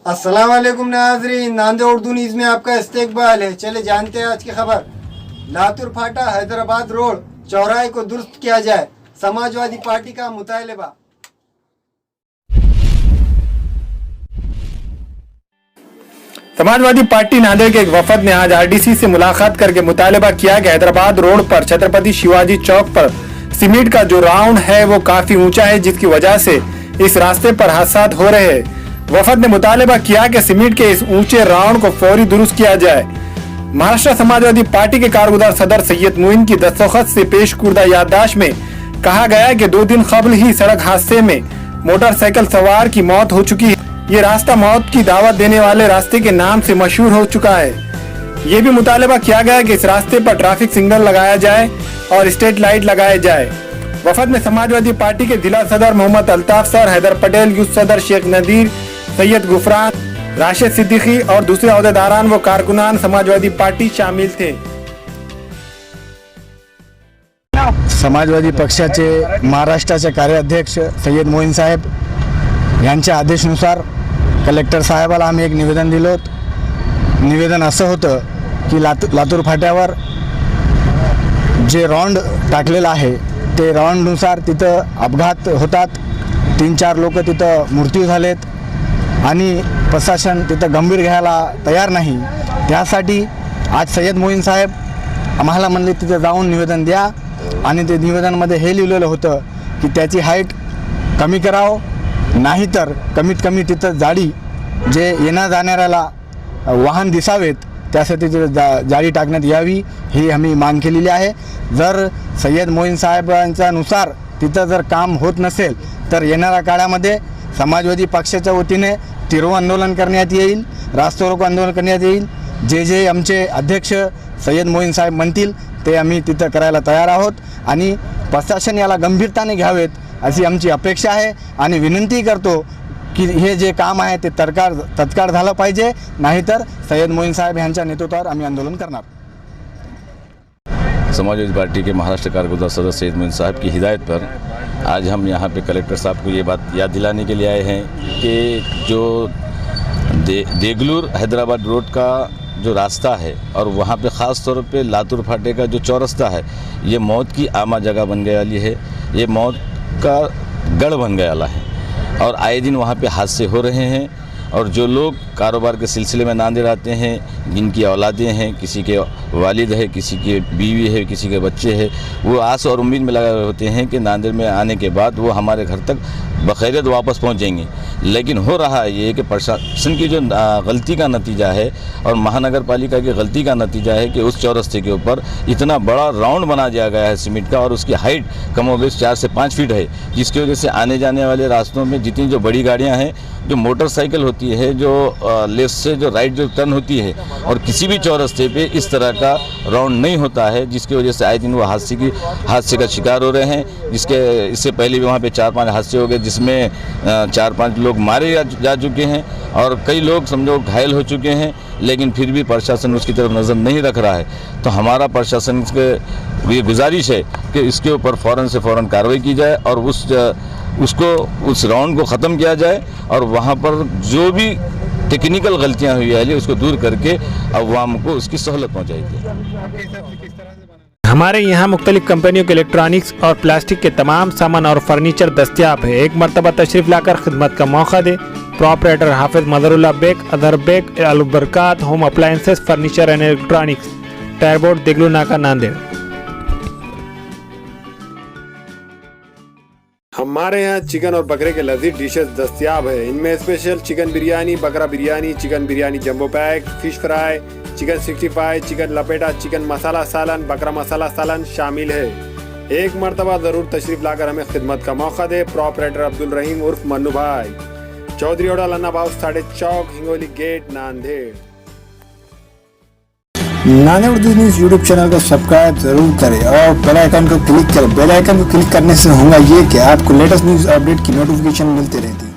अस्सलाम वालेकुम नाज़रीन, नांदे उर्दू न्यूज़ में आपका इस्तकबाल है। चले जानते हैं आज की खबर। लातूर फाटा हैदराबाद रोड चौराहे को दुरुस्त किया जाए, समाजवादी पार्टी का मुतालबा। समाजवादी पार्टी नांदेड़ के एक वफद ने आज आरडीसी से मुलाकात करके मुतालबा किया कि हैदराबाद रोड पर छत्रपति शिवाजी चौक पर सीमेंट का जो राउंड है वो काफी ऊंचा है, जिसकी वजह से इस रास्ते पर हादसा हो रहे हैं। वफद ने मुतालबा किया कि सीमेंट के इस ऊंचे राउंड को फौरी दुरुस्त किया जाए। महाराष्ट्र समाजवादी पार्टी के कारगुजार सदर सैयद मोइन की दस्तखत से पेश कुर्दा याददाश्त में कहा गया कि 2 दिन कबल ही सड़क हादसे में मोटरसाइकिल सवार की मौत हो चुकी है। ये रास्ता मौत की दावत देने वाले रास्ते के नाम से मशहूर हो चुका है। ये भी मुतालबा किया गया कि इस रास्ते पर ट्रैफिक सिग्नल लगाया जाए और स्ट्रीट लाइट लगाए जाए। वफद में समाजवादी पार्टी के जिला सदर मोहम्मद अल्ताफ सर, हैदर पटेल, यूथ सदर शेख नदीर, सैयद गुफरान, राशिद सिद्दीकी और दूसरे अहदेदारान व कारकुनान समाजवादी पार्टी शामिल थे। समाजवादी पक्षाचे महाराष्ट्राचे कार्याध्यक्ष सय्यद मोईन साहेब यांच्या आदेशानुसार कलेक्टर साहेबाला आम्ही एक निवेदन दिलं होतं। निवेदन असं होतं की लातूर फाट्यावर जे राउंड टाकलेलं आहे ते राउंडनुसार तिथं अपघात होतात, 3-4 लोक तिथं मृत्यू झालेत आणि प्रशासन तिथं गंभीर घ्यायला तयार नाही। त्यासाठी आज सय्यद मोईन साहेब आम्हाला म्हणले तिथं जाऊन निवेदन द्या आणि ते निवेदनामध्ये हे लिहिलेलं होतं की त्याची हाईट कमी करावं, नाहीतर कमीत कमी तिथं जाळी जे येण्या जाणाऱ्याला वाहन दिसावेत त्यासाठी जाळी टाकण्यात यावी, ही आम्ही मागणी केलेली आहे। जर सय्यद मोईन साहेबांच्यानुसार तिथं जर काम होत नसेल तर येणाऱ्या काळामध्ये समाजवादी पक्षाच्या वतीने तिरो आंदोलन करण्यात येईल, रास्ता रोको आंदोलन करण्यात येईल। जे आमचे अध्यक्ष सय्यद मोईन साहेब म्हणतील ते आम्ही तिथं करायला तयार आहोत आणि प्रशासन याला गंभीरताने घ्यावेत अशी आमची अपेक्षा आहे आणि विनंती करतो की हे जे काम आहे ते तत्काळ झालं पाहिजे, नाहीतर सय्यद मोईन साहेब यांच्या नेतृत्वावर आम्ही आंदोलन करणार। समाजवादी पार्टी के महाराष्ट्र कारगुजार सदर सैयद मोइन साहब की हिदायत पर आज हम यहाँ पे कलेक्टर साहब को ये बात याद दिलाने के लिए आए हैं कि जो देगलूर हैदराबाद रोड का जो रास्ता है और वहाँ पे ख़ास तौर पे लातूर फाटे का जो चौरस्ता है, ये मौत की आमा जगह बन गया वाली है, ये मौत का गढ़ बन गया वाला है और आए दिन वहाँ पे हादसे हो रहे हैं। और जो लोग कारोबार के सिलसिले में नांदेड़ आते हैं, जिनकी औलादें हैं, किसी के वालिद है, किसी के बीवी है, किसी के बच्चे हैं, वो आस और उम्मीद में लगे होते हैं कि नांदेड़ में आने के बाद वो हमारे घर तक बखैरियत वापस पहुंच जाएंगे। लेकिन हो रहा है ये कि प्रशासन की जो गलती का नतीजा है और महानगर पालिका की गलती का नतीजा है कि उस चौरस्ते के ऊपर इतना बड़ा राउंड बना दिया गया है सीमेंट का और उसकी हाइट कमोबेश 4 से 5 फीट है, जिसकी वजह से आने जाने वाले रास्तों में जितनी जो बड़ी गाड़ियाँ हैं, जो मोटरसाइकिल होती है, जो लेफ्ट से जो राइट जो टर्न होती है और किसी भी चौरस्ते पे इस तरह का राउंड नहीं होता है, जिसकी वजह से आए दिन वो हादसे का शिकार हो रहे हैं। इससे पहले भी वहाँ पे 4-5 हादसे हो गए, जिसमें 4-5 लोग मारे जा चुके हैं और कई लोग समझो घायल हो चुके हैं, लेकिन फिर भी प्रशासन उसकी तरफ नज़र नहीं रख रहा है। तो हमारा प्रशासन के ये गुजारिश है कि इसके ऊपर फ़ौरन से फ़ौरन कार्रवाई की जाए और उस राउंड को ख़त्म किया जाए और वहाँ पर जो भी टेक्निकल गलतियाँ हुई है उसको दूर करके अवाम को उसकी सहूलत पहुँचाएगी। हमारे यहाँ मुख्तलिफ कंपनियों के इलेक्ट्रॉनिक्स और प्लास्टिक के तमाम सामान और फर्नीचर दस्तियाब है। एक मरतबा तशरीफ लाकर खिदमत का मौका दे। Proprietor Hafiz Madarullah Baig, Athar Baig, Albarkat home appliances, furniture and electronics, टायरबोर्ड, देगलू नाका, नांदेड़। हमारे यहाँ चिकन और बकरे के लजीज डिशेस दस्तियाब है। इनमें स्पेशल चिकन बिरयानी, बकरा biryani, chicken biryani jumbo pack, fish fry, chicken 65, chicken लपेटा, चिकन मसाला सालन, बकरा मसाला सालन शामिल है। एक मरतबा ज़रूर तशरीफ लाकर हमें खिदमत का मौका दे। प्रॉपरेटर अब्दुल रहीम उर्फ मन्नू भाई, चौधरी ओडा लन्ना बाउस साढ़े चौक, Hingoli gate, Nanded. Nanded Urdu news YouTube channel को सब्सक्राइब जरूर करें और बेल आइकन को क्लिक करें। बेल आइकन को क्लिक करने से होगा ये कि आपको लेटेस्ट न्यूज़ अपडेट की नोटिफिकेशन मिलती रहती है।